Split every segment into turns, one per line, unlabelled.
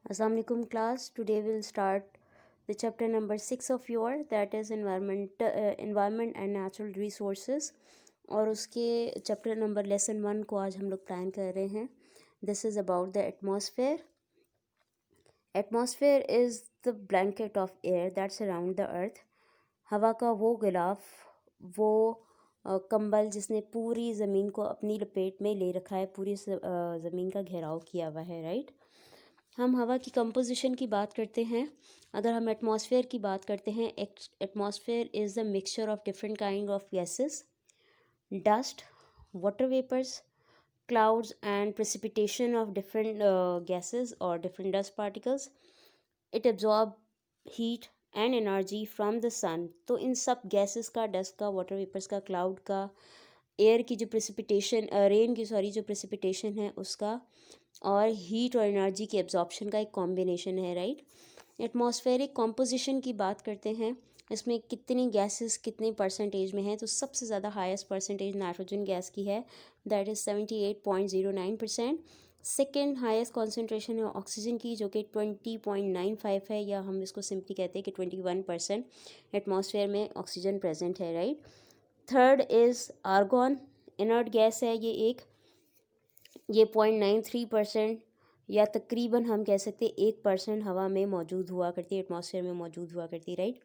Assalamu alaikum class. Today we'll start the chapter number 6 of your that is environment and natural resources और उसके chapter number lesson 1 को आज हम लोग plan कर रहे हैं. This is about the atmosphere. Atmosphere is the blanket of air that surround the earth. हवा का वो गिलाफ, वो कंबल जिसने पूरी ज़मीन को अपनी लपेट में ले रखा है, पूरी ज़मीन का घेराव किया हुआ है, राइट. हम हवा की कंपोजिशन की बात करते हैं. अगर हम एटमॉस्फेयर की बात करते हैं, atmosphere is the mixture of different kind of gases, dust, water vapours, clouds and precipitation of different gases or different dust particles. It absorb heat and energy from the sun. तो इन सब gases का, dust का, water vapours का, cloud का, air की जो precipitation rain की जो प्रेसिपिटेशन है उसका, और हीट और एनर्जी के एब्जॉर्प्शन का एक कॉम्बिनेशन है, राइट. एटमॉस्फेरिक कॉम्पोजिशन की बात करते हैं, इसमें कितनी गैसेस कितने परसेंटेज में है. तो सबसे ज़्यादा हाईएस्ट परसेंटेज नाइट्रोजन गैस की है, that is 78.09%. Second highest concentration है ऑक्सीजन की, जो कि 20.95 है, या हम इसको सिंपली कहते हैं कि 21% एटमॉस्फेयर में ऑक्सीजन प्रेजेंट है, right. Third is argon, inert gas है ये 0.93%, या तकरीबन हम कह सकते हैं 1% हवा में मौजूद हुआ करती है, एटमॉस्फेयर में मौजूद हुआ करती है, राइट.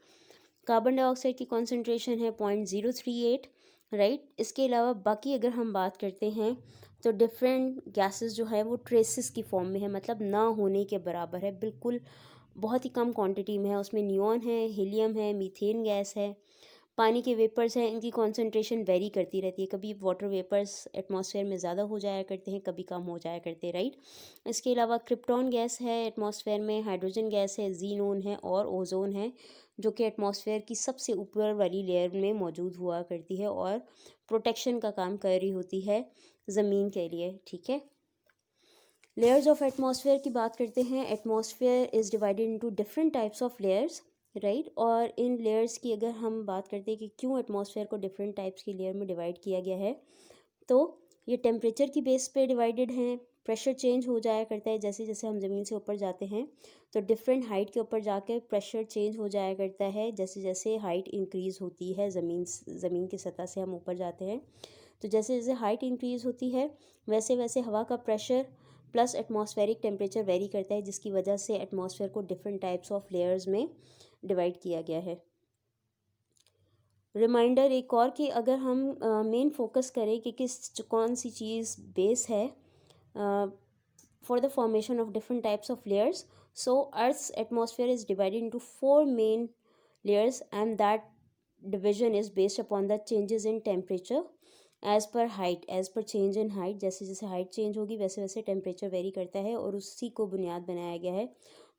कार्बन डाइऑक्साइड की कॉन्सेंट्रेशन है 0.038, राइट. इसके अलावा बाकी अगर हम बात करते हैं तो डिफरेंट गैसेस जो है वो ट्रेसिस की फॉर्म में है, मतलब ना होने के बराबर है, बिल्कुल बहुत ही कम क्वांटिटी में है. उसमें नियॉन है, हीलियम है, मीथेन गैस है, पानी के वेपर्स हैं. इनकी कॉन्सेंट्रेशन वेरी करती रहती है, कभी वाटर वेपर्स एटमॉस्फेयर में ज़्यादा हो जाया करते हैं, कभी कम हो जाया करते हैं, राइट. इसके अलावा क्रिप्टॉन गैस है एटमॉस्फेयर में, हाइड्रोजन गैस है, जीनोन है और ओजोन है, जो कि एटमॉस्फेयर की सबसे ऊपर वाली लेयर में मौजूद हुआ करती है और प्रोटेक्शन का काम कर रही होती है ज़मीन के लिए, ठीक है. लेयर्स ऑफ एटमॉस्फेयर की बात करते हैं. Atmosphere is divided into different types of layers, right. और इन लेयर्स की अगर हम बात करते हैं कि क्यों एटमॉस्फेयर को डिफरेंट टाइप्स की लेयर में डिवाइड किया गया है, तो ये टेम्परेचर की बेस पे डिवाइडेड हैं. प्रेशर चेंज हो जाया करता है जैसे जैसे हम ज़मीन से ऊपर जाते हैं, तो डिफरेंट हाइट के ऊपर जाकर प्रेशर चेंज हो जाया करता है जैसे जैसे हाइट इंक्रीज़ होती है, ज़मीन की सतह से हम ऊपर जाते हैं. तो जैसे जैसे हाइट इंक्रीज़ होती है वैसे वैसे हवा का pressure plus atmospheric temperature vary करता है, जिसकी वजह से एटमॉस्फेयर को डिफरेंट टाइप्स ऑफ लेयर्स में डिवाइड किया गया है. रिमाइंडर एक और कि अगर हम मेन फोकस करें कि कौन सी चीज़ बेस है for the formation of different types of layers, so earth's atmosphere is divided into 4 main layers, and that division is based upon the changes in temperature as per height, as per change in height. जैसे जैसे height change होगी वैसे वैसे temperature vary करता है, और उसी को बुनियाद बनाया गया है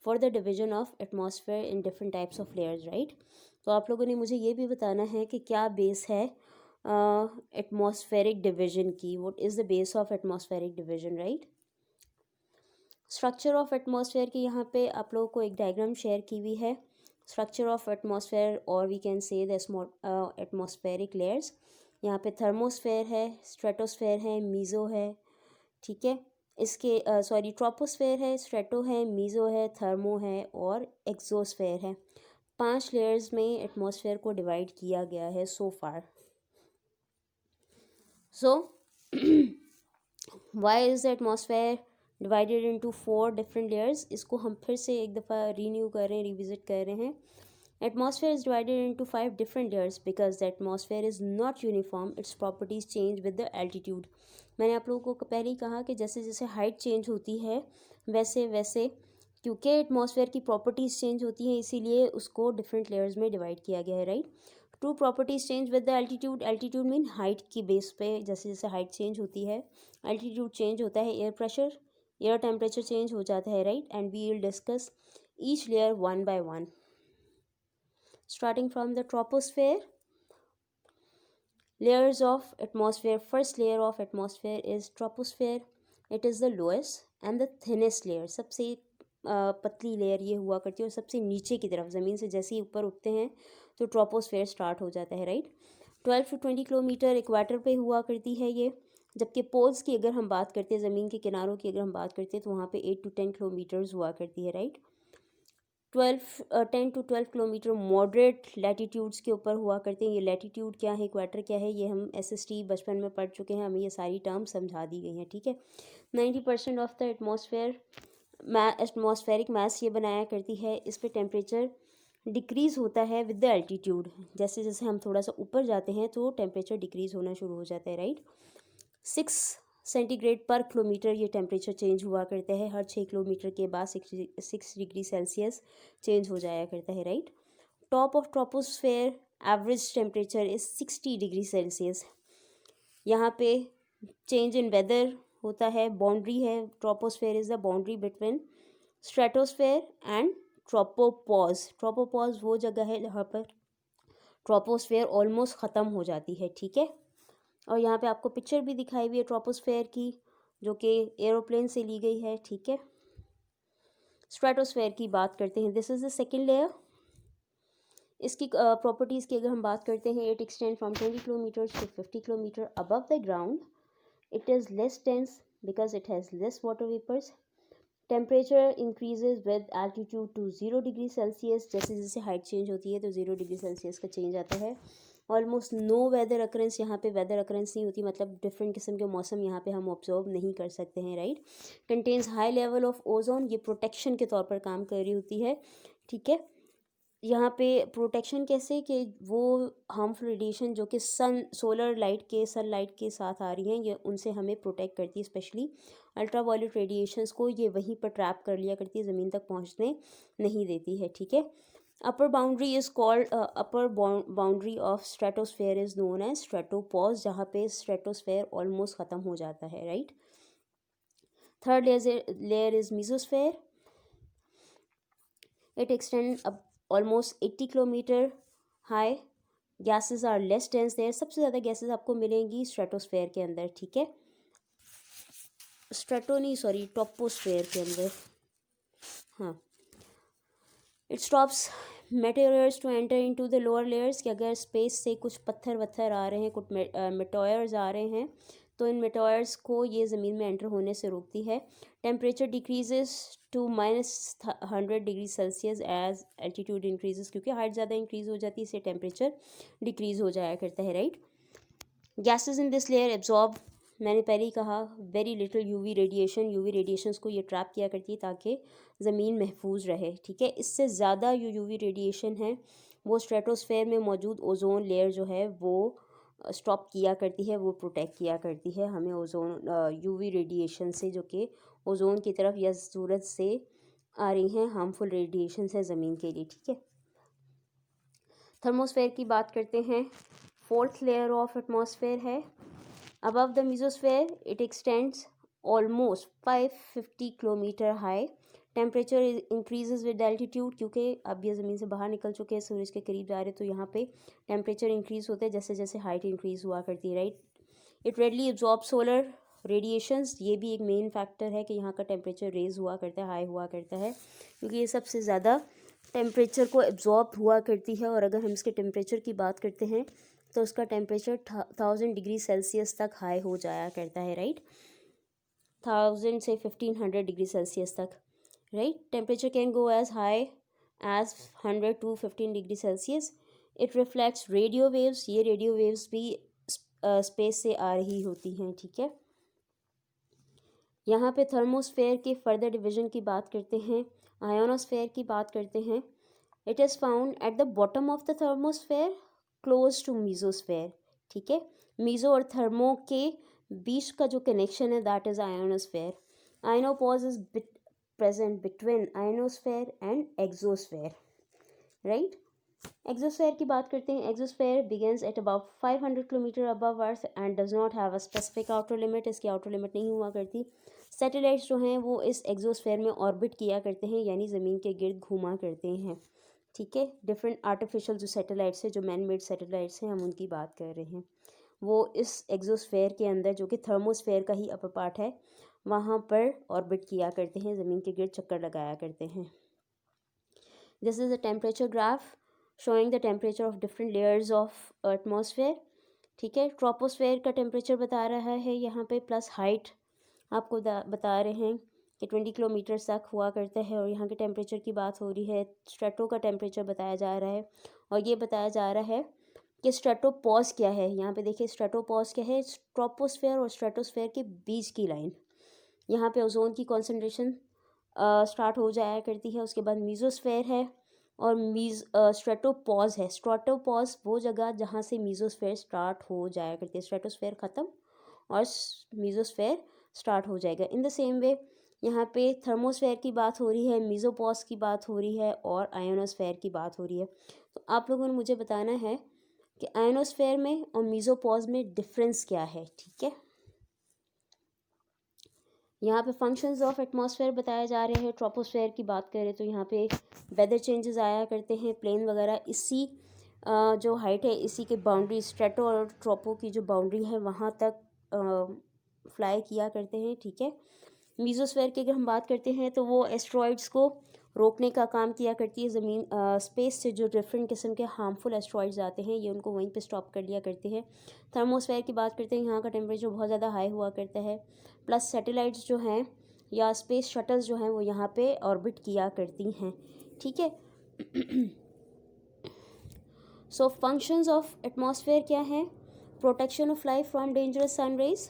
for the division of atmosphere in different types of layers, right. तो आप लोगों ने मुझे ये भी बताना है कि क्या बेस है एटमॉस्फेरिक डिवीजन की. What is the base of atmospheric division, right. Structure of atmosphere की यहाँ पे आप लोगों को एक डायग्राम शेयर की हुई है. स्ट्रक्चर ऑफ एटमॉस्फेयर, और we can say the atmospheric layers. यहाँ पे थर्मोस्फेयर है, स्ट्रेटोस्फेयर है, मीज़ो है, ठीक है. इसके ट्रोपोस्फेयर है, स्ट्रेटो है, मीज़ो है, थर्मो है और एक्सोस्फेयर है. 5 लेयर्स में एटमॉस्फेयर को डिवाइड किया गया है so far. So why is the atmosphere divided into 4 different layers. इसको हम फिर से एक दफ़ा रीन्यू कर रहे हैं, रिविजिट कर रहे हैं. Atmosphere is divided into 5 different layers because the atmosphere is not uniform, its properties change with the altitude. मैंने आप लोगों को पहले ही कहा कि जैसे जैसे हाइट चेंज होती है वैसे वैसे, क्योंकि एटमॉस्फेयर की प्रॉपर्टीज़ चेंज होती हैं इसीलिए उसको डिफरेंट लेयर्स में डिवाइड किया गया है, right. Two properties change with the altitude. Altitude mean height की बेस पे जैसे जैसे हाइट चेंज होती है एल्टीट्यूड चेंज होता है, air pressure, air temperature change हो जाता है, right. And we will discuss each layer one by one. Starting from the troposphere. layers of atmosphere. First layer of atmosphere is troposphere. It is the lowest and the thinnest layer. सबसे पतली layer ये हुआ करती है, और सबसे नीचे की तरफ ज़मीन से जैसे ही ऊपर उठते हैं तो ट्रोपोस्फेयर स्टार्ट हो जाता है, राइट. 12 to 20 किलोमीटर इक्वाटर पे हुआ करती है ये. जबकि पोल्स की अगर हम बात करते हैं, ज़मीन के किनारों की अगर हम बात करते हैं, तो वहाँ पे 8 to 10 किलोमीटर्स हुआ करती है, right. 10 to 12 kilometre moderate latitudes के ऊपर हुआ करते हैं। ये लैटीट्यूड क्या है, इक्वेटर क्या है, ये हम SST बचपन में पढ़ चुके हैं, हमें ये सारी टर्म समझा दी गई हैं, ठीक है। 90% ऑफ द एटमॉस्फेरिक मास ये बनाया करती है। इस पे टेम्परेचर डिक्रीज़ होता है विद द एल्टीट्यूड। जैसे जैसे हम थोड़ा सा ऊपर जाते हैं तो टेम्परेचर डिक्रीज़ होना शुरू हो जाता है, राइट। 6 सेंटीग्रेड पर किलोमीटर ये टेम्परेचर चेंज हुआ करता है। हर 6 किलोमीटर के बाद 6 डिग्री सेल्सियस चेंज हो जाया करता है, right. Top of troposphere average temperature is 60 degree Celsius. यहाँ पे चेंज इन वेदर होता है, बाउंड्री है। Troposphere is the boundary between stratosphere and tropopause. Tropopause वो जगह है जहाँ पर ट्रोपोस्फेयर ऑलमोस्ट ख़त्म हो जाती है, ठीक है। और यहाँ पे आपको पिक्चर भी दिखाई हुई है ट्रोपोस्फेयर की, जो कि एरोप्लेन से ली गई है, ठीक है। स्ट्रेटोस्फेयर की बात करते हैं, this is the second layer. इसकी प्रॉपर्टीज़ की अगर हम बात करते हैं, it extend from 20 kilometre to 50 kilometre above the ground. It is less dense because it has less water vapours. Temperature increases with altitude to 0 degree Celsius. जैसे जैसे height change होती है तो 0 डिग्री सेल्सियस का चेंज आता है। Almost know whether occurrence, यहाँ पे वेदर अकरेंस नहीं होती, मतलब डिफरेंट किस्म के मौसम यहाँ पे हम ऑब्जर्व नहीं कर सकते हैं, right. Contains high level of ozone, ये प्रोटेक्शन के तौर पर काम कर रही होती है, ठीक है। यहाँ पे प्रोटेक्शन कैसे कि वो हार्मफुल रेडिएशन जो कि सनलाइट के साथ आ रही हैं, ये उनसे हमें प्रोटेक्ट करती है। स्पेशली अल्ट्रावायलेट रेडिएशंस को ये वहीं पर ट्रैप कर लिया करती है, ज़मीन तक पहुँचने नहीं देती है, ठीक है। Upper boundary of stratosphere is known as stratopause, जहाँ पे स्ट्रेटोस्फेयर ऑलमोस्ट ख़त्म हो जाता है, right. Third layer is mesosphere. It extend up almost 80 kilometre high. Gases are less dense there. सबसे ज़्यादा गैसेस आपको मिलेंगी स्ट्रेटोस्फेयर के अंदर, ठीक है। टॉपोस्फेयर के अंदर, हाँ। It stops materials to enter into the lower layers, कि अगर स्पेस से कुछ पत्थर वत्थर आ रहे हैं, कुछ मेटोयर्स आ रहे हैं, तो इन मेटोयर्स को ये ज़मीन में एंटर होने से रोकती है। Temperature decreases to -100 degree Celsius as altitude increases, क्योंकि हाइट ज़्यादा इंक्रीज़ हो जाती है, इससे टेम्परेचर डिक्रीज़ हो जाया करता है, right. Gases in this layer absorb, मैंने पहले ही कहा, वेरी लिटिल यूवी रेडिएशंस को ये ट्रैप किया करती है ताकि ज़मीन महफूज रहे, ठीक है। इससे ज़्यादा जो यूवी रेडिएशन है वो स्ट्रेटोस्फेयर में मौजूद ओजोन लेयर जो है वो स्टॉप किया करती है, वो प्रोटेक्ट किया करती है हमें ओजोन यूवी रेडिएशन से, जो कि ओजोन की तरफ या सूरज से आ रही हैं हार्मफुल रेडिएशन है ज़मीन के लिए, ठीक है। थर्मोस्फेयर की बात करते हैं। फोर्थ लेयर ऑफ एटमॉस्फेयर है। Above the mesosphere it extends almost 550 kilometre high. Temperature increases with altitude, क्योंकि अब ये ज़मीन से बाहर निकल चुके हैं, सूरज के करीब जा रहे हैं, तो यहाँ पे टेम्परेचर इंक्रीज़ होते हैं जैसे जैसे हाइट इंक्रीज़ हुआ करती है, right. It readily absorb solar radiations, ये भी एक मेन फैक्टर है कि यहाँ का टेम्परेचर रेज हुआ करता है, हाई हुआ करता है, क्योंकि ये सबसे ज़्यादा टेम्परेचर को एब्जॉर्ब हुआ करती है। और अगर हम इसके टेम्परेचर की बात करते हैं तो उसका टेम्परेचर 1000 डिग्री सेल्सियस तक हाई हो जाया करता है, राइट। 1000 से 1500 डिग्री सेल्सियस तक, right. Temperature can go as high as 100 to 15 degree Celsius. It reflects radio waves, ये रेडियो वेव्स भी स्पेस से आ रही होती हैं, ठीक है। यहाँ पे थर्मोस्फेयर के फर्दर डिवीजन की बात करते हैं, आयोनोस्फेयर की बात करते हैं। It is found at the bottom of the thermosphere close to mesosphere, ठीक है। मीजो और थर्मो के बीच का जो कनेक्शन है that is ionosphere. Ionopause is present between ionosphere and exosphere, right. Exosphere की बात करते हैं। Exosphere begins at about 500 kilometre above earth and does not have a specific outer limit, इसकी आउटर लिमिट नहीं हुआ करती। सैटेलाइट्स जो हैं वो इस एक्सोस्फेयर में ऑर्बिट किया करते हैं, यानी ज़मीन के गिर्द घूमा करते हैं, ठीक है। डिफरेंट आर्टिफिशियल जो सैटेलाइट्स हैं, जो मैन मेड सैटेलाइट्स हैं, हम उनकी बात कर रहे हैं, वो इस एक्सोस्फेयर के अंदर, जो कि थर्मोस्फेयर का ही अपर पार्ट है, वहाँ पर ऑर्बिट किया करते हैं, ज़मीन के गिर्द चक्कर लगाया करते हैं। This is a temperature graph showing the temperature of different layers of atmosphere, ठीक है। ट्रोपोस्फेयर का टेम्परेचर बता रहा है यहाँ पे, प्लस हाइट आपको बता रहे हैं कि 20 किलोमीटर तक हुआ करता है, और यहाँ के टेम्परेचर की बात हो रही है। स्ट्रेटो का टेम्परेचर बताया जा रहा है, और ये बताया जा रहा है कि स्ट्रेटोपॉज क्या है। यहाँ पे देखिए स्ट्रेटोपॉज क्या है, ट्रोपोस्फेयर और स्ट्रेटोस्फेयर के बीच की लाइन। यहाँ पे ओजोन की कॉन्सेंट्रेशन स्टार्ट हो जाया करती है। उसके बाद मीजोस्फेयर है, और स्ट्रेटोपॉज है। स्ट्रेटोपॉज वो जगह जहाँ से मीजोस्फेयर स्टार्ट हो जाया करती है। स्ट्रेटोस्फेयर ख़त्म और मीजोस्फेयर स्टार्ट हो जाएगा। इन द सेम वे यहाँ पे थर्मोस्फेयर की बात हो रही है, मीजोपॉज की बात हो रही है, और आयोनोस्फेयर की बात हो रही है। तो आप लोगों ने मुझे बताना है कि आयोनोस्फेयर में और मीजोपॉज में डिफरेंस क्या है। ठीक है, यहाँ पे फंक्शंस ऑफ एटमॉस्फेयर बताए जा रहे हैं। ट्रोपोस्फेयर की बात करें तो यहाँ पे वेदर चेंजेस आया करते हैं, प्लेन वगैरह इसी जो हाइट है इसी के बाउंड्री, स्ट्रेटो और ट्रोपो की जो बाउंड्री है वहाँ तक फ्लाई किया करते हैं। ठीक है, मीजोस्फेयर की अगर हम बात करते हैं तो वो एस्ट्रॉइड्स को रोकने का काम किया करती है। ज़मीन स्पेस से जो डिफरेंट किस्म के हार्मफुल एस्ट्रॉइड्स आते हैं ये उनको वहीं पे स्टॉप कर लिया करते हैं। थर्मोस्फेयर की बात करते हैं, यहाँ का टेम्परेचर बहुत ज़्यादा हाई हुआ करता है, प्लस सैटेलाइट्स जो हैं या स्पेस शटल्स जो हैं वो यहाँ पे ऑर्बिट किया करती हैं। ठीक है, सो फंक्शंस ऑफ एटमॉस्फेयर क्या है? Protection of life from dangerous sun rays,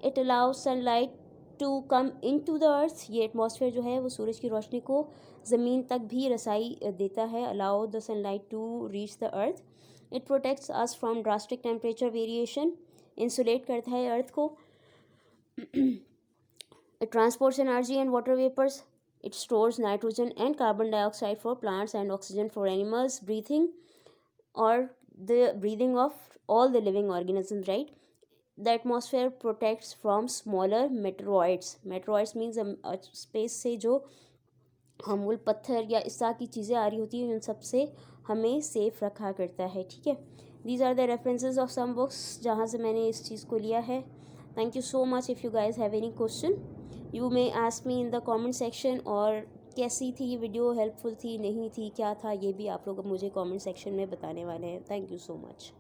it allow sunlight to come in to the earth. ये एटमॉस्फेयर जो है वो सूरज की रोशनी को ज़मीन तक भी रसाई देता है। Allow the sunlight to reach the earth. It protects us from drastic temperature variation, insulate करता है अर्थ को। It transports energy and water vapours, it stores nitrogen and carbon dioxide for plants and oxygen for animals breathing or the breathing of all the living organisms, right? The atmosphere protects from smaller meteoroids. Meteoroids means space से जो harmful पत्थर या इस तरह की चीज़ें आ रही होती हैं उन सब से हमें सेफ रखा करता है। ठीक है, these are the references of some books जहाँ से मैंने इस चीज़ को लिया है। Thank you so much. If you guys have any question you may ask me in the comment section, और कैसी थी ये वीडियो, हेल्पफुल थी नहीं थी, क्या था, ये भी आप लोग मुझे कमेंट सेक्शन में बताने वाले हैं। Thank you so much.